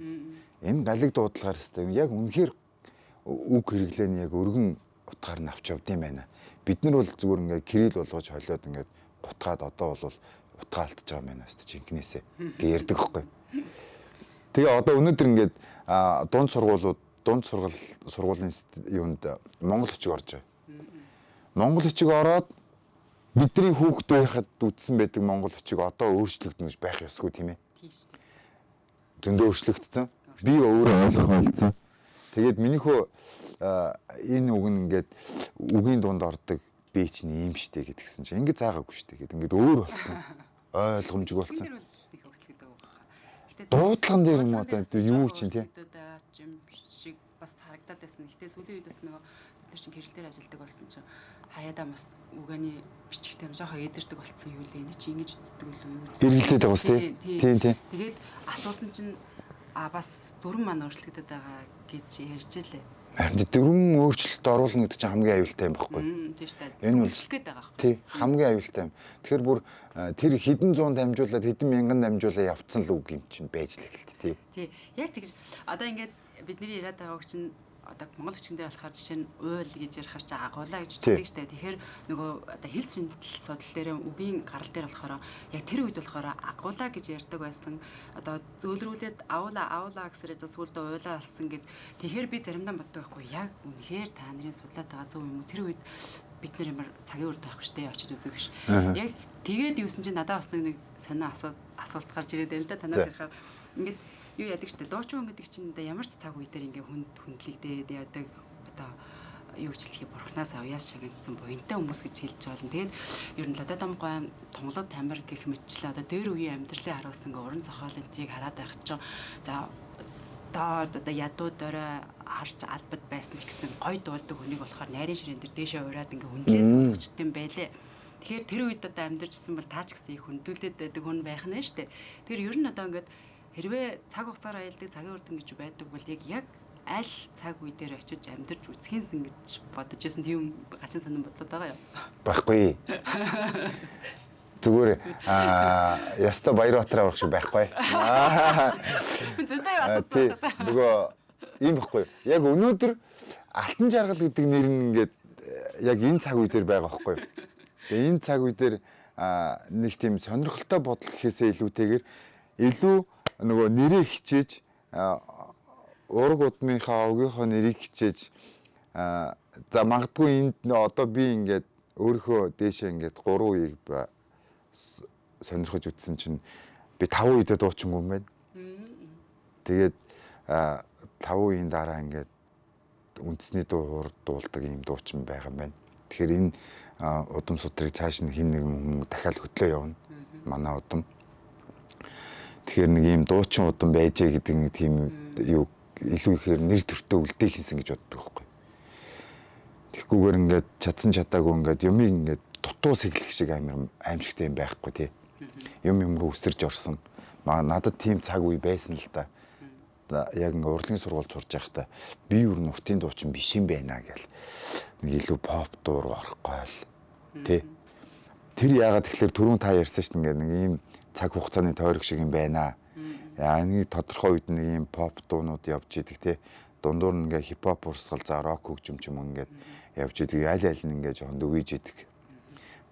Энэ галиг дуудлагаар хэвээр яг үнэхээр үг хэрэглээ нь яг өргөн утгаар нь авч явд юм байна. Бид нар бол зүгээр ингээд кирилл болгож холиод ингээд гутгаад одоо бол утгаа алдчихж байгаа юм байна шүү дээ жинкнээсээ гэж ярьдаг байхгүй. Тэгээ одоо өнөөдөр ингээд дунд сургуулийн юунд монгол хүчиг орж байгаа. Монгол хүчиг ороод бидний хүүхдүүд байхад үтсэн байдаг монгол хүчиг одоо өөрчлөгдөн гэж байх ёсгүй тийм ээ. Тийм шүү дээ. Зөндөө өөрчлөгдсөн. Би өөрөө ойлгох болсон. Тэгээд минийхөө энэ үг нь ингээд үгийн дунд ордог би ч ийм штэ гэдгсэн чинь ингэ заагаагүй штэ гэдэг ингээд өөр болсон. Ойлгомжгүй болсон. Тэр бол их хөвгөлтэй байгаа. Гэтэ Дуудлаган дээр юм одоо юу чинь тий. юм шиг бас харагдаад байсан. Гэтэ сүүлийн үед бас нөгөө бид нар чинь гэрэл дээр ажилладаг болсон чинь хаяадаа бас үгэний бичгтэй юм жоохон эдэрдэг болсон юу лээ. Эний чи ингэж ütдэг үлээ юу. Гэргэлзээд байгаа бас тий. Тийм. Тэгээд асуусан чинь бас дүрм маань өөрчлөгдөд байгаа гэж ярьж илээ. Харин дөрвөн өөрчлөлт оруулна гэдэг чинь хамгийн аюултай юм баггүй. Тийм шүү дээ. Энэ бол гээд байгаа. Тий, хамгийн аюултай юм. Тэгэхээр бүр тэр хэдэн зуун дамжуулаад хэдэн мянган дамжуулаад явцсан л үг юм чинь байж л эхэлт тий. Тий. Яг тэгж одоо ингээд бидний яриад байгаа үг чинь одоо монгол бичгэн дээр болохоор жишээ нь уйл гэж ярихаар чи агуулаа гэж үздэгтэй штэ. Тэгэхээр нөгөө одоо хэл шинжлэл судал дээр үгийн гарал дээр болохоор яг тэр үед болохоор агуулаа гэж ярьдаг байсан. Одоо зөөлрүүлээд авуулаа гэсэрээ зөвсгөлдөө уйлаа алсан гэд. Тэгэхээр би заримдаа боддог байхгүй яг үнэхээр та нарын судлаад байгаа зөв юм уу? Тэр үед бид нар ямар цагийн үрд байхгүй штэ очиж үзэх биш. Яг тэгээд юусэн чинь надад бас нэг сонио асуулт гарч ирээд байл да танаас ярихаар ингээд юу яадаг штэ дуучин хүн гэдэг чинь одоо ямар ч цаг үе дээр ингээ хүндлэгдээд яадаг одоо юу хчлэхий бурхнаас авьяас шагнагдсан буянтай хүмүүс гэж хэлж байгаа юм. Тэгээд ер нь Лададам гуайн Тонголод тамир гэх мэтчлээ одоо дээр үеийн амьдралын харуулсан ингээ уран зохиолын трийг хараад байх чинь за одоо ядууд орой харж албад байсан ч гэсэн гой дуулдаг хүнийг болохоор найрын ширээн дээр дээшээ ураад ингээ хүндлээс болгочт юм байлээ. Тэгэхээр тэр үед одоо амьдарчсан бол таа ч гэсэн их хүндүүлээд байдаг хүн байх нь штэ. Тэгэхээр ер нь одоо ингээд хэрвээ цаг хугацаар аялдаг цагийн үрдэн гэж байдаг бол яг аль цаг үе дээр очиж амьдарч үзхийнсэн гэж бодож байсан тийм гачин санаа бодлоод байгаа юу? Байхгүй. Зүгээр яста Баярбатар авах шиг байхгүй. Зөндөө асуусан. Нөгөө ийм байхгүй. Яг өнөөдөр Алтан жаргал гэдэг нэр нь ингээд яг энэ цаг үе дээр байгаа байхгүй. Тэгээ энэ цаг үе дээр нэг тийм сонирхолтой бодол гэхээсээ илүүтэйгээр илүү нөгөө нэрээ хичээж ураг удмынхаа овгийнхоо нэрийг хичээж за магадгүй энд одоо би ингээд өөрийнхөө дээшээ ингээд 3 үеийг сонирхож үтсэн чинь би 5 үедээ дуучингүй юм байна. Тэгээд 5 үеийн дараа ингээд үндэсний дуу дуулдаг юм дуучин байгаа юм байна. Тэгэхээр энэ удам судрыг цааш нь хин нэгэн хүн дахиад хөтлөө явна. Манай удам. Тэгэхээр нэг юм дуучин удам байжээ гэдэг нэг тийм юу илүү ихээр нэр төртөө үлдээхийнсэн гэж боддог байхгүй. Тэгхгүйгээр ингээд чадсан чадаагүй ингээд юмыг ингээд дутуус эхлэх шиг аимшигтай юм байхгүй тий. Юм руу өсөрж орсон. Надад тийм цаг үе байсан л да. Яг ингээд урлагийн сургууль сурж байхдаа би юу н уртын дуучин биш юм байна гэл нэг илүү поп дуу руу орохгүй л тий. Тэр яагаад тэгэхээр түрүүн та ярьсан шүү дээ нэг ийм цаг хугацааны тойрог шиг юм байна. Яа нэг тодорхой үед нэг юм поп дуунууд явж идэг тий. Дундуур нь ингээ хипхоп урсгал за рок хөгжим ч юм ингээд явж идэг. Аль аль нь ингээ жоохон дүгийж идэг.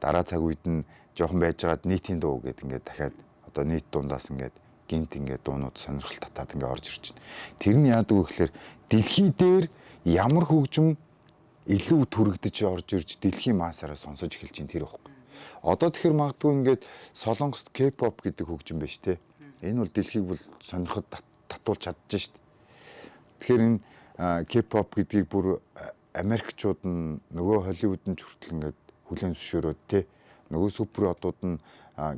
Дараа цаг үед нь жоохон байжгаад нийтийн дуу гэдэг ингээд дахиад одоо нийт дундаас ингээд гинт ингээд дуунууд сонирхол татаад ингээд орж ирж байна. Тэр нь яадаг вэ гэхээр дэлхий дээр ямар хөгжим илүү түрэгдэж орж ирж дэлхийн массаараа сонсож эхэлж байна тэр ихгүй. Одоо тэгэхээр магадгүй ингээд Солонгост K-pop гэдэг хөгжим байна шүү дээ. Энэ бол дэлхийг бол сонирхоод татуулж чадчих шүү дээ. Тэгэхээр энэ K-pop гэдгийг бүр Америкчууд нь нөгөө Холливуд нь ч хүртэл ингээд хүлээн зөвшөөрөөд те нөгөө супер одууд нь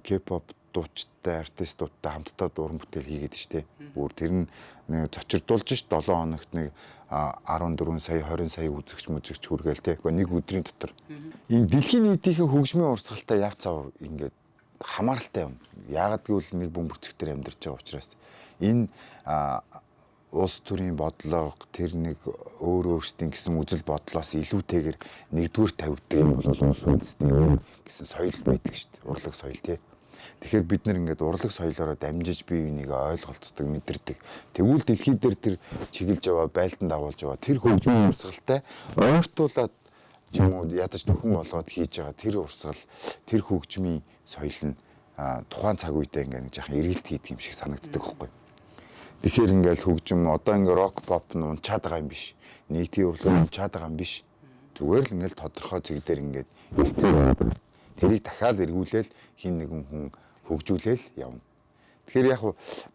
K-pop дуучтай артистуудтай хамтдаа уран бүтээл хийгээд штэ. Бүр тэр нь зочирдуулж ш 7 хоногт нэг 14 сая 20 сая үзэгч хүргээл те. Гэхдээ нэг өдрийн дотор энэ дэлхийн нийтийн хөгжмийн урсгалтай яв цав ингээд хамааралтай юм. Яагаад гэвэл нэг бөмбөрцөгтөр амьдарч байгаа учраас энэ улс төрийн бодлого тэр нэг өөрсдийн гэсэн үзэл бодлоос илүүтэйгээр нэгдүгээр тавьдаг юм бол улс үндэстний өөр гэсэн соёл байдаг шүү дээ. Урлаг соёл тий. Тэгэхээр бид нар ингээд урлаг соёлоороо дамжиж бие биенийг ойлголцдог, мэдэрдэг. Тэгвэл дэлхий дээр тэр чиглэж яваа, байлдан дагуулж яваа тэр хөгжмийн урсгалтай ойртуулаад юм уу ядаж нөхөн болгоод хийж байгаа тэр урсгал, тэр хөгжмийн соёл нь тухайн цаг үедээ ингээд нэг жаахан эргэлт хийдэг юм шиг санагддаг байхгүй. Тэгэхээр ингээл хөгжим одоо ингээ рок поп нь унчаад байгаа юм биш. Нийтийн урлаг унчаад байгаа юм биш. Зүгээр л ингээл тодорхой зэг дээр ингээд тэрийг дахиад эргүүлээл хин нэгэн хүн хөгжүүлээл явна. Тэгэхээр яг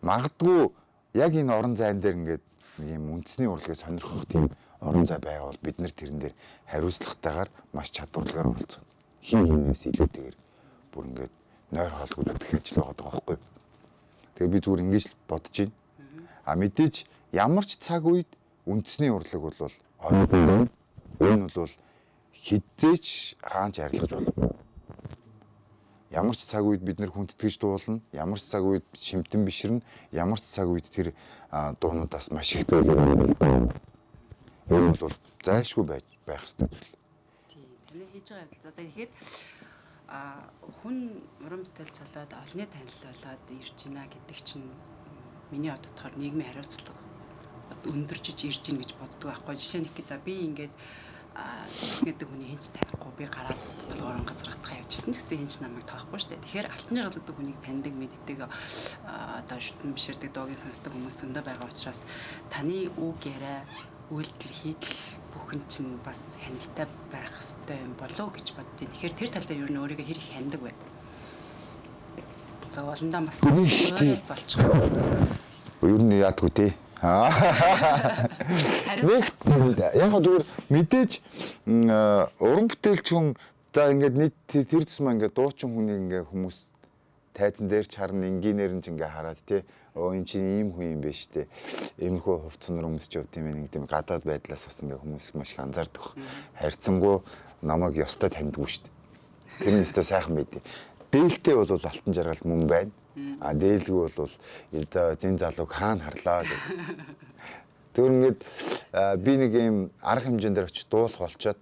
магадгүй яг энэ орон зайн дээр ингээд нэг юм үндэсний урлагийг сонирхох тийм орон зай байгаа бол бид нар тэрэн дээр хариуцлагатайгаар маш чадварлагаар оролцоно. Хинээс илүүтэйгээр бүр ингээд нойр хоолгүй дэх ажил байгаа байхгүй. Тэгээ би зүгээр ингэж л бодож байна. А мэдээж ямар ч цаг үед үндэсний урлаг бол орон энэ бол хизээч хаанч арилгаж болохгүй. Ямар ч цаг үед бид нэр хүндэтгэж дуулна, ямар ч цаг үед шимтэн бишрэн, ямар ч цаг үед тэр дуунуудаас маш их төлөв. Энэ бол зайлшгүй байх хэрэгтэй. Тийм, тэрний хийж байгаа явдал. За тэгэхээр хүн уран бүтээл цолоод олонний танил болоод ирж байна гэдэг чинь миний бодохоор нийгмийн хариуцлага өндөржиж ирж гин гэж боддог байхгүй. Жишээ нь их за би ингээд гэдэг хүний хинч танихгүй би гараад толгойн газрахтаа явжсэн ч гэсэн хинч намайг тоохгүй шүү дээ. Тэгэхээр алтан жаргал гэдэг хүнийг таньдаг, мэддэг, одоо шүтэн биширдэг, дуугийн сонсдог хүмүүс зөндөө байгаа учраас таны үг яриа, үйлдэл, хийдэл бүхэн чинь бас хяналттай байх ёстой юм болов уу гэж боддیں۔ Тэгэхээр тэр тал дээр юу н өөрийгөө хэрэг хяндаг вэ? За олондоо бас ойлголт болчих. Юу н яадгүй тий. Яг зүгээр мэдээж уран бүтээлч хүн за ингээд нийт тэр тусмаа ингээд дуучин хүнийг ингээд хүмүүс тайзан дээр ч харна энгийнээр нь ч ингээд хараад тий энэ чинь ийм хүн юм байна штэ иймэрхүү хувц цунар хүмүүс ч явд юм нэг тийм гадаад байдлаас бас ингээд хүмүүс маш их анзаардаг. Харьцангуй намайг ёстой таньдгүй штэ. Тэр нь ёстой сайхан байдیں۔ Дээлтэй бол алтан жаргал мөн байна. А дээлгүй бол зэн залууг хаана харлаа гэх. Тэр ингээд би нэг юм арга хэмжээнд дээр очиж дуулах болчоод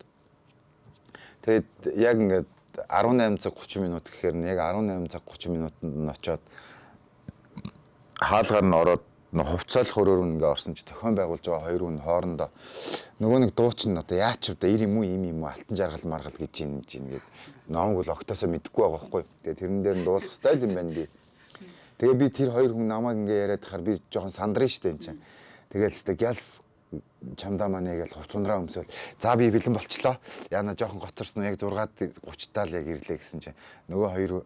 тэгээд яг ингээд 18 цаг 30 минут гэхээр яг 18 цаг 30 минутанд нь очиод хаалгаар нь ороод хувцаалах өрөөр нь ингээд орсон чи тохион байгуулж байгаа хоёр хүн хоорондоо нөгөө нэг дуучин одоо яач вэ ир юм уу ийм юм уу алтан жаргал маргал гэж юм гээд номог бол огтосоо мэдэхгүй байгаа байхгүй. Тэгээ тэрэн дээр нь дуулах стайл юм байна би. Тэгээ би тэр хоёр хүн намайг ингээ яриад хахаар би жоохон сандрын штэ энэ чинь. Тэгээл хэвээр гялс чамдаа манаа гэж хувцундраа өмсөөл. За би бэлэн болчлоо. Яна жоохон гоцорсон яг 6:30 л яг ирлээ гэсэн чинь нөгөө хоёр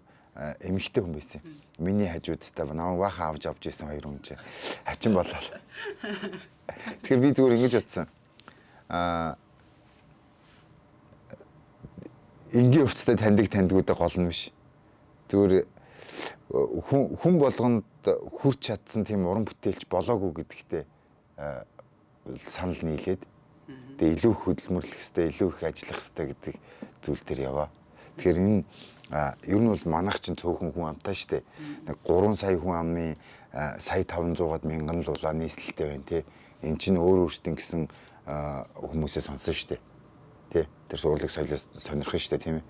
эмэгтэй хүн байсан. Миний хажуудтай намайг баахан авч исэн хоёр хүн чинь хачин болоо. Тэгэхээр би зүгээр ингэж утсан. Энгийн хувцастай таньдгуудаа гол нь биш. Зүгээр хүн болгонд хүрч чадсан тийм уран бүтээлч болоогүй гэдэгтээ санал нийлээд тэгээ илүү их хөдөлмөрлөх хэрэгтэй, илүү их ажиллах хэрэгтэй гэдэг зүйл төр яваа. Тэгэхээр энэ ер нь бол манайх чинь цөөхөн хүн амтай штэ. Нэг 3 сая хүн амны сая 500-аад мянган л улаан нийслэлтэй байна тий. Эн чинь өөр өөртөө гэсэн хүмүүсээ сонсон штэ. Тий. Тэр сурлаг соёлоос сонирхон штэ тийм ээ.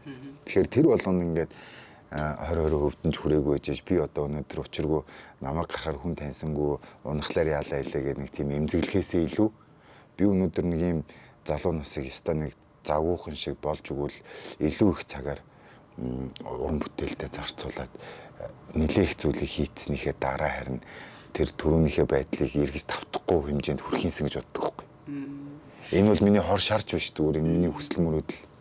Тэгэхээр тэр болгоно ингээд 20 өвдөнж хүрээгүй гэж би одоо өнөөдөр учиргүй намайг гарахаар хүн таньсангүй унахлаар яалаа илээ гэх нэг тийм эмзэглэхээсээ илүү би өнөөдөр нэг юм залуу насыг ёстой нэг завгүйхан шиг болж өгвөл илүү их цагаар уран бүтээлдээ зарцуулаад нэлээх зүйлийг хийцснийхээ дараа харин тэр түрүүнийхээ байдлыг эргэж тавтахгүй хэмжээнд хүрхийнсэн гэж боддог байхгүй. Энэ бол миний хор шарч биш зүгээр энэ миний хүсэл мөрөөдөл.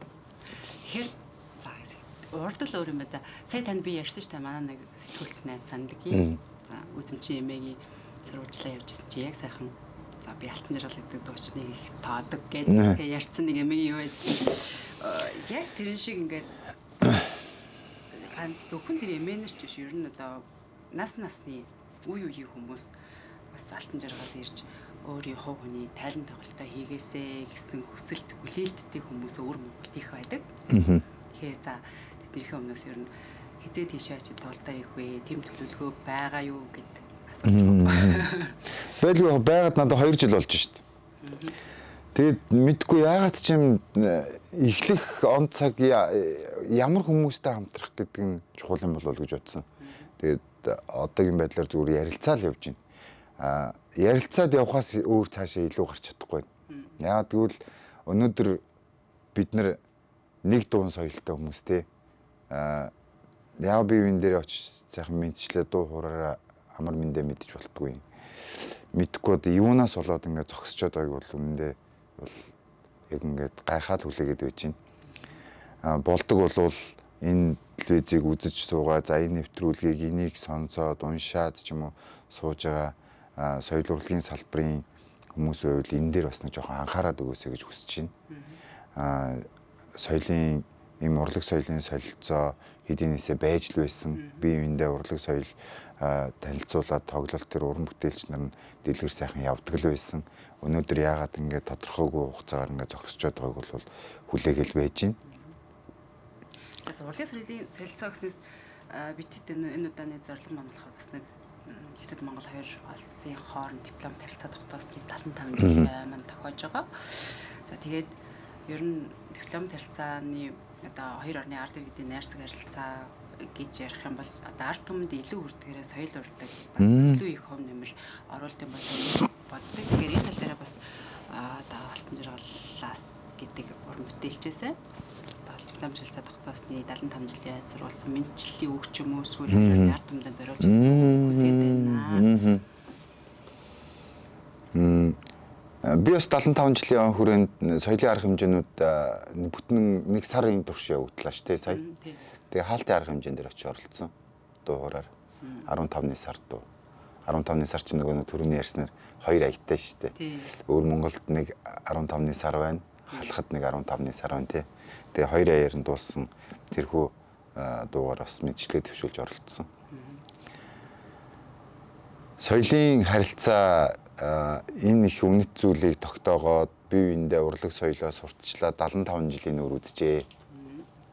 Урдл өөр юм байна. Сая танд би ярьсан шүү дээ. Манай нэг сэтгүүлч найз саналгийн. За үзэмчин эмээгийн сурвалжлаа явжсэн чи яг сайхан. За би алтан жаргал гэдэг дуучныг их таадаг гэдэг ярьсан нэг эмээгийн юу байсан. Яг тэрэн шиг ингээд зөвхөн тэр эмээнэр ч биш ер нь одоо нас насны үе үеийн хүмүүс бас алтан жаргал ирж өөрийн хувь хүний тайлан тоглолтоо хийгээсэ гэсэн хүсэлт хүлээлттэй хүмүүс өөр Монголд их байдаг. Тэгэхээр за тэрхүү өмнөөс ер нь хизээ тийшээ чи тоолдоо их вэ? Тэм төлөвлөгөө байгаа юу гэд асууж байгаа. Байлгүй байгаад надад 2 жил болж шít. Тэгээд мэдгүй яагаад ч юм эхлэх он цаг ямар хүмүүстэй хамтрах гэдэг нь чухал юм болов гэж бодсон. Тэгээд одоогийн байдлаар зүгээр ярилцаал явж байна. Ярилцаад явхаас өөр цаашаа илүү гарч чадахгүй байна. Яагаад гэвэл өнөөдөр бид нэг дуун соёлтой хүмүүс те яа би энэ дээр очиж сайхан мэдчлээ дуу хуураараа амар мэндэ мэдчих болтгүй. Мэдхгүй одоо юунаас болоод ингээд зогсчод байг бол үнэндээ бол яг ингээд гайхаад хүлээгээд байж байна. Болдог болвол энэ телевизийг үзэж суугаа за энэ нэвтрүүлгийг энийг сонсоод уншаад ч юм уу сууж байгаа соёл урлагийн салбарын хүмүүсийн хувьд энэ дээр бас нэг жоохон анхаарал өгөөсэй гэж хүсэж байна. Соёлын ийм урлаг соёлын солилцоо хэдийн нэсэ байж л байсан. Бие биендээ урлаг соёл танилцуулаад тоглолт төр уран бүтээлч нар нь дэлгэр сайхан явдаг л байсан. Өнөөдөр яагаад ингээд тодорхойгүй хугацаагаар ингээд зогсож байгааг бол хүлээгэл байж байна. За урлаг соёлын солилцоо гэснээс битэд энэ удааны зорилго маань болохоор бас нэг Хятад Монгол хоёр улсын хооронд диплом харилцаа тогтоосны 75 жил маань тохиож байгаа. За тэгээд ер нь диплом харилцааны одоо хоёр орны ард иргэдийн найрсаг харилцаа гэж ярих юм бол одоо ард түмэнд илүү хүрдгээрээ соёл урлаг бас илүү их хөв нэмэр оруулалт юм болов боддог. Тэгэхээр энэ тал дээр бас одоо алтан жаргалаас гэдэг уран бүтээлчээсээ диплом харилцаа тогтоосны 75 жилийн зориулсан мэдчиллийн үг ч юм уу эсвэл ард түмэнд зориулж хүсэж байна. Би бас 75 жилийн хүрээнд соёлын арга хэмжээнүүд бүтэн нэг сарын турш явагдлаа шүү дээ сая. Тэгээ хаалтын арга хэмжээнд дээр очиж оролцсон. Дуугараар 15-ны сард дуу. 15-ны сар чинь нөгөө түрүүний ярьснаар 2 аяттай шүү дээ. Өөр Монголд нэг 15-ны сар байна. Халахад нэг 15-ны сар байна тий. Тэгээ 2 аяар нь дуулсан тэрхүү дуугаар бас мэдчлээ төвшүүлж оролцсон. Соёлын харилцаа энэ их үнэт зүйлийг тогтоогоод бие биендээ урлаг соёлоо сурталчлаа 75 жилийн өр үзжээ.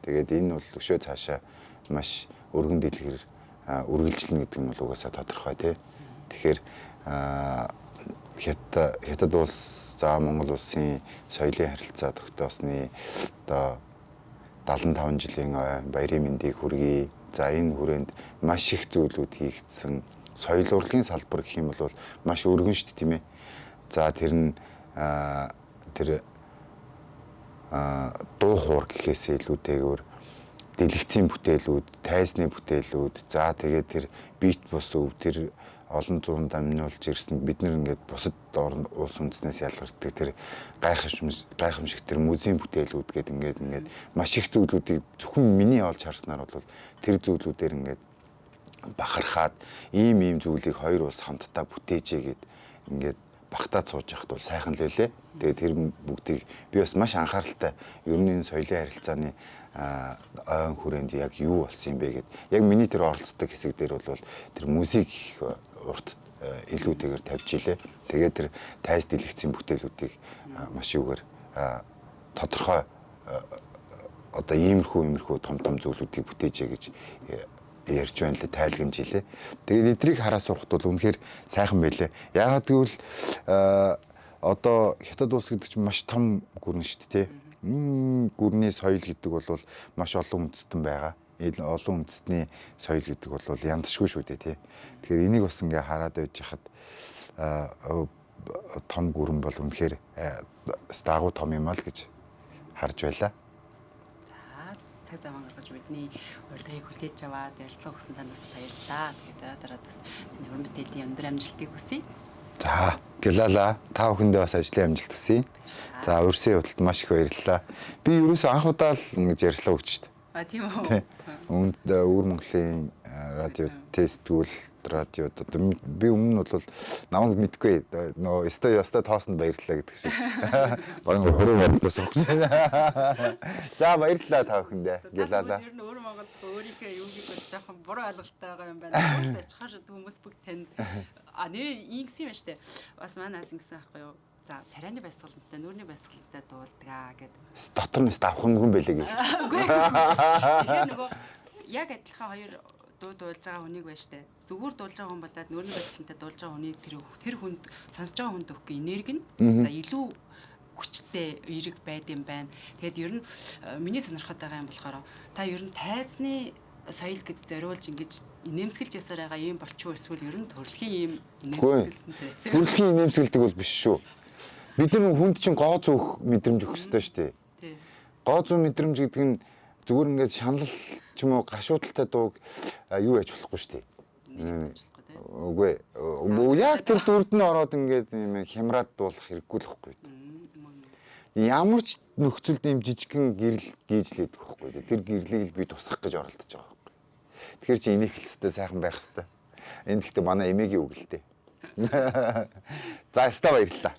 Тэгээд энэ бол өшөө цаашаа маш өргөн дэлгэр үргэлжлэнэ гэдэг нь бол угаасаа тодорхой тий. Тэгэхээр Хятад улс за Монгол улсын соёлын харилцаа тогтоосны одоо 75 жилийн баярын мэндийг хүргэе. За энэ хүрээнд маш их зүйлүүд хийгдсэн. Соёл урлагийн салбар гэх юм бол маш өргөн шүү дээ тийм ээ. За тэр нь дуу хоор гэхээсээ илүүтэйгээр дэлгэцийн бүтээлүүд, тайзны бүтээлүүд, за тэгээд тэр бит бус өв тэр олон зуунд амниулж ирсэн бид нар ингээд бусад улс үндэснээс ялгардаг тэр гайхамшиг тэр музейн бүтээлүүд гээд ингээд маш их зүйлүүдийг зөвхөн миний олж харснаар бол тэр зүйлүүдээр ингээд бахархаад ийм зүйлийг хоёр улс хамтдаа бүтээжээ гэд ингээд багтаад сууж яхад бол сайхан л байлээ. Тэгээд тэр бүгдийг би бас маш анхааралтай ер нь энэ соёлын харилцааны ойн хүрээнд яг юу болсон юм бэ гэд яг миний тэр оролцдог хэсэг дээр бол тэр музик урт илүүтэйгээр тавьж илээ. Тэгээд тэр тайз дэлгэцийн бүтээлүүдийг маш юугаар тодорхой одоо иймэрхүү том зүйлүүдийг бүтээжээ гэж ярьж байна лээ, тайлгнаж илээ. Тэгээд эдрийг хараа суухад бол үнэхээр сайхан байлээ. Яагаад гэвэл одоо Хятад улс гэдэг чинь маш том гүрэн шүү дээ, тий. Гүрний соёл гэдэг бол маш олон үндэстэн байгаа. Олон үндэстний соёл гэдэг бол яндшгүй шүү дээ, тий. Тэгэхээр энийг бас ингээ хараад байж хахад том гүрэн бол үнэхээр дагуу том юм аа л гэж харж байлаа. Цаг зав гаргаж бидний урилгыг хүлээж аваад ярилцсан өгсөн танаас баярлалаа. Тэгээд дараа бас уран бүтээлийн өндөр амжилтыг хүсье. За, гэлалаа. Та бүхэндээ бас ажлын амжилт хүсье. За, урьсын худалд маш их баярлалаа. Би ерөөсөө анх удаа л ингэж ярьслаа өгч шүү дээ. Тийм үү. Үүнд Өвөр Монголын радио тестгүүл радиод одоо би өмнө нь бол намайг мэдгүй нөө яста тоосонд баярлалаа гэдэг шиг. Барин өөрөө бодлоос өгсөн. За баярлалаа та бүхэндээ. Гэлалаа. Ер нь Өвөр Монголд өөрийнхөө юугийг бол жоохон буруу ойлголттой байгаа юм байна. Очихаар шүү хүмүүс бүгд танд нэр ингэсэн юм байна штэ. Бас манай аз ингэсэн аахгүй юу? За царайны баясгалантай, нүүрний баясгалантай дуулдаг гэдэг. Дотор нь давхамгүй байлээ гэж. Тэгэхээр нөгөө яг адилхан хоёр дуу дуулж байгаа хүнийг байна штэ. Зүгээр дуулж байгаа хүн болоод нүүрний баясгалантай дуулж байгаа хүнийг тэр хүнд сонсож байгаа хүнд өгөх энерги нь за илүү хүчтэй эерэг байд юм байна. Тэгээд ер нь миний сонирхоод байгаа юм болохоор та ер нь тайзны соёл гэж зориулж ингэж нэмсгэлж ясаар байгаа юм болчихвол эсвэл ер нь төрөлхийн юм нэмсгэлсэн зэрэг. Төрөлхийн нэмсгэлдэг бол биш шүү. Бид нар хүнд чинь гоо зүүх мэдрэмж өгөх ёстой шүү дээ. Тий. Гоо зүүх мэдрэмж гэдэг нь зүгээр ингээд шанал ч юм уу гашуудалтай дууг юу яж болохгүй шүү дээ. Үгүй. Яг тэр дүрд нь ороод ингээд юм хямраад дуулах хэрэггүй л байхгүй. Ямар ч нөхцөлд юм жижигхэн гэрэл гийжлээдэг байхгүй. Тэр гэрлийг л би тусах гэж оролдож байгаа байхгүй. Тэгэхээр чи энийг хэлстэй сайхан байх хэвээр. Энд гэхдээ манай эмээгийн үг л дээ. За, баярлалаа.